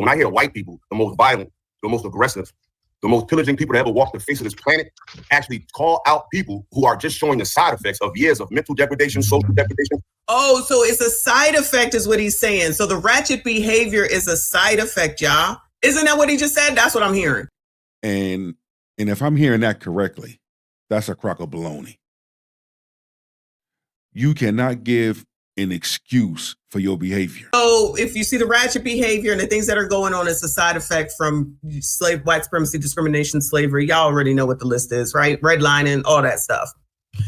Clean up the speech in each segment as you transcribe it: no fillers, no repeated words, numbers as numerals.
when I hear white people, the most violent, the most aggressive, the most pillaging people to ever walk the face of this planet, actually call out people who are just showing the side effects of years of mental degradation, social degradation. Oh, so it's a side effect is what he's saying. So the ratchet behavior is a side effect, y'all. Isn't that what he just said? That's what I'm hearing. And if I'm hearing that correctly, that's a crock of baloney. You cannot give an excuse for your behavior. So if you see the ratchet behavior and the things that are going on, it's a side effect from white supremacy, discrimination, slavery. Y'all already know what the list is, right? Redlining, all that stuff.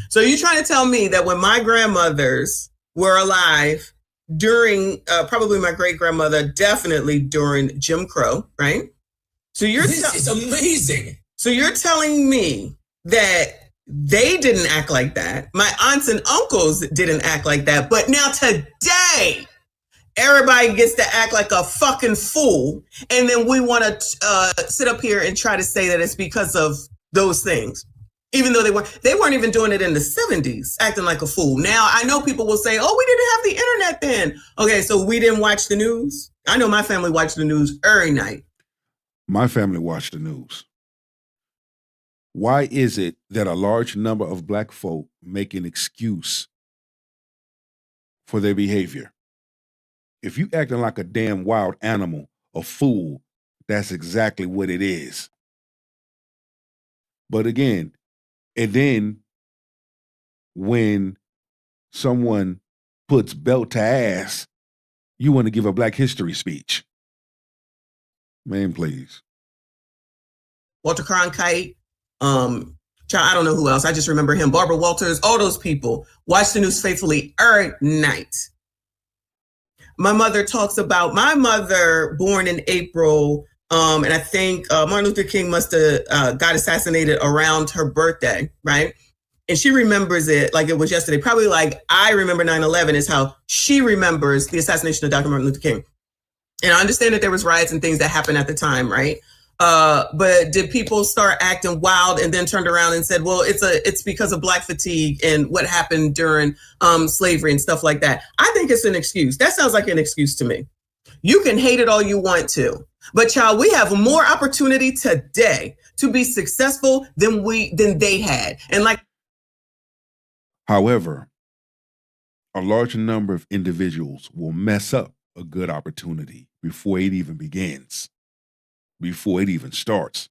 So you're trying to tell me that when my grandmothers were alive during, probably my great-grandmother, definitely during Jim Crow, right? So This is amazing. So you're telling me that they didn't act like that. My aunts and uncles didn't act like that. But now today, everybody gets to act like a fucking fool. And then we want to sit up here and try to say that it's because of those things. Even though they weren't even doing it in the 70s, acting like a fool. Now, I know people will say, oh, we didn't have the internet then. Okay, so we didn't watch the news. I know my family watched the news every night. My family watched the news. Why is it that a large number of black folk make an excuse for their behavior? If you acting like a damn wild animal, a fool, that's exactly what it is. But again, and then when someone puts belt to ass, you want to give a Black History speech. Man, please. Walter Cronkite, I don't know who else. I just remember him. Barbara Walters, all those people watch the news faithfully every night. My mother talks about my mother born in April, and I think Martin Luther King must have got assassinated around her birthday, right? And she remembers it like it was yesterday. Probably like I remember 9/11 is how she remembers the assassination of Dr. Martin Luther King. And I understand that there was riots and things that happened at the time, right? But did people start acting wild and then turned around and said, well, it's because of Black fatigue and what happened during slavery and stuff like that? I think it's an excuse. That sounds like an excuse to me. You can hate it all you want to, but child, we have more opportunity today to be successful than they had. And like, however, a large number of individuals will mess up a good opportunity before it even begins, before it even starts.